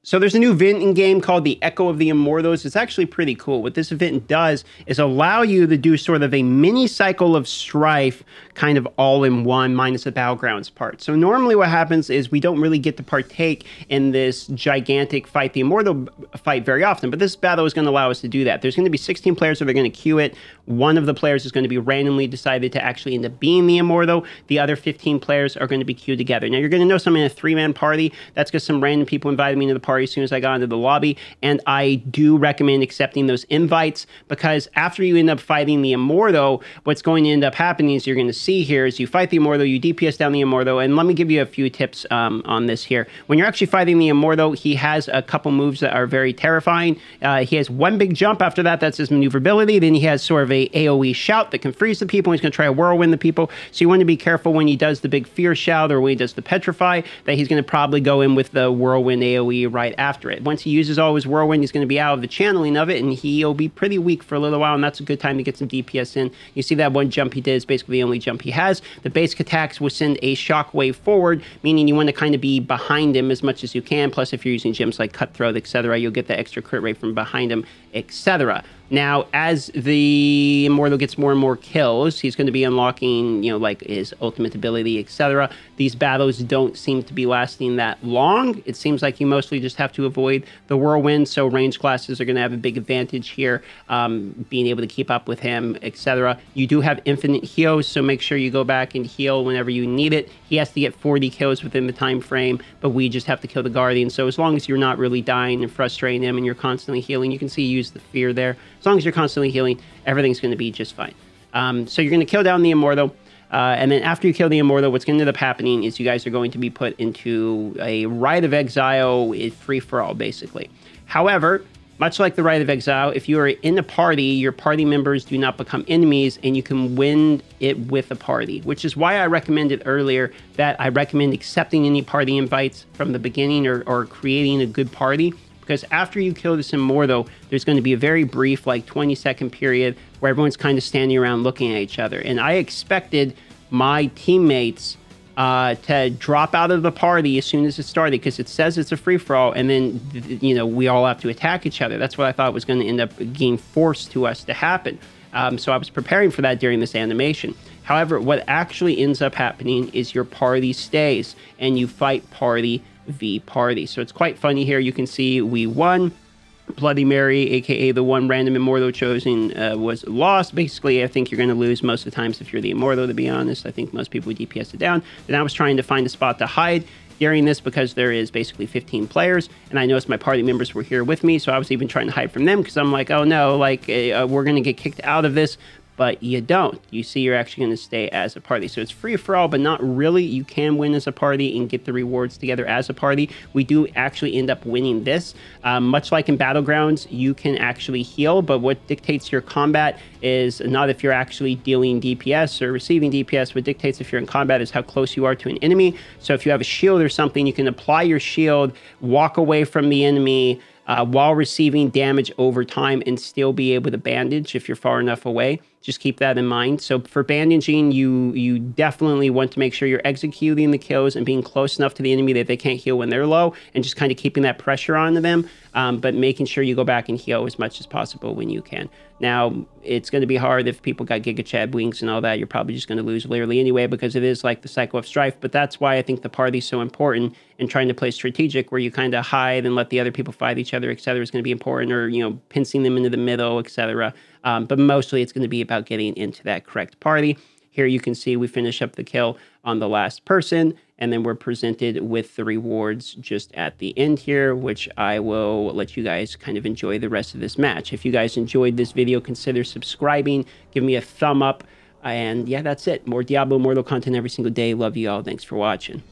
So there's a new event in game called the Echo of the Immortals. It's actually pretty cool. What this event does is allow you to do sort of a mini cycle of strife, kind of all in one, minus the battlegrounds part. So normally what happens is we don't really get to partake in this gigantic fight, the Immortal fight, very often, but this battle is going to allow us to do that. There's going to be 16 players that are going to queue it. One of the players is going to be randomly decided to actually end up being the Immortal. The other 15 players are going to be queued together. Now you're going to notice I'm in a 3-man party. That's because some random people invited me to the party as soon as I got into the lobby, and I do recommend accepting those invites, because after you end up fighting the Immortal, what's going to end up happening is you're going to see here is you fight the Immortal, you DPS down the Immortal, and let me give you a few tips on this here. When you're actually fighting the Immortal, he has a couple moves that are very terrifying. He has one big jump. After that, that's his maneuverability. Then he has sort of a AoE shout that can freeze the people. He's going to try to whirlwind the people, so you want to be careful when he does the big fear shout or when he does the petrify, that he's going to probably go in with the whirlwind AoE right after it. Once he uses all his whirlwind, he's going to be out of the channeling of it, and he'll be pretty weak for a little while, and that's a good time to get some DPS in. You see that one jump he did is basically the only jump he has. The basic attacks will send a shockwave forward, meaning you want to kind of be behind him as much as you can. Plus, if you're using gems like Cutthroat, etc., you'll get the extra crit rate from behind him, etc. Now, as the Immortal gets more and more kills, he's going to be unlocking, you know, like his ultimate ability, etc. These battles don't seem to be lasting that long. It seems like you mostly just have to avoid the whirlwind, so range classes are going to have a big advantage here, being able to keep up with him, etc. You do have infinite heals, so make sure you go back and heal whenever you need it. He has to get 40 kills within the time frame, but we just have to kill the Guardian. So as long as you're not really dying and frustrating him and you're constantly healing, you can see you use the fear there. As long as you're constantly healing, everything's going to be just fine. So you're going to kill down the Immortal. And then after you kill the Immortal, what's going to end up happening is you guys are going to be put into a Rite of Exile, free-for-all, basically. However, much like the Rite of Exile, if you are in a party, your party members do not become enemies, and you can win it with a party, which is why I recommended earlier that I recommend accepting any party invites from the beginning, or creating a good party. Because after you kill this Immortal, there's going to be a very brief, like 20-second period where everyone's kind of standing around looking at each other. And I expected my teammates to drop out of the party as soon as it started, because it says it's a free-for-all, and then, you know, we all have to attack each other. That's what I thought was going to end up being forced to us to happen. So I was preparing for that during this animation. However, what actually ends up happening is your party stays, and you fight party v party. So it's quite funny here. You can see we won. Bloody Mary, aka the one random Immortal chosen, was lost. Basically, I think you're going to lose most of the times if you're the Immortal, to be honest. I think most people would DPS it down. Then I was trying to find a spot to hide during this, because there is basically 15 players, and I noticed my party members were here with me, so I was even trying to hide from them, because I'm like, oh no, like, we're going to get kicked out of this. But you don't. You see, you're actually going to stay as a party. So it's free for all, but not really. You can win as a party and get the rewards together as a party. We do actually end up winning this. Much like in Battlegrounds, you can actually heal, but what dictates your combat is not if you're actually dealing DPS or receiving DPS. What dictates if you're in combat is how close you are to an enemy. So if you have a shield or something, you can apply your shield, walk away from the enemy, while receiving damage over time, and still be able to bandage if you're far enough away. Just keep that in mind. So for bandaging, you definitely want to make sure you're executing the kills and being close enough to the enemy that they can't heal when they're low, and just kind of keeping that pressure onto them, but making sure you go back and heal as much as possible when you can. Now, it's going to be hard if people got Giga Chad wings and all that. You're probably just going to lose literally anyway, because it is like the cycle of strife. But that's why I think the party's so important, and trying to play strategic, where you kind of hide and let the other people fight each other, etc., is going to be important, or, you know, pincing them into the middle, etc. But mostly it's going to be about getting into that correct party. Here you can see we finish up the kill on the last person, and then we're presented with the rewards just at the end here, which I will let you guys kind of enjoy the rest of this match. If you guys enjoyed this video, consider subscribing, give me a thumb up, and yeah, that's it. More Diablo Immortal content every single day. Love you all. Thanks for watching.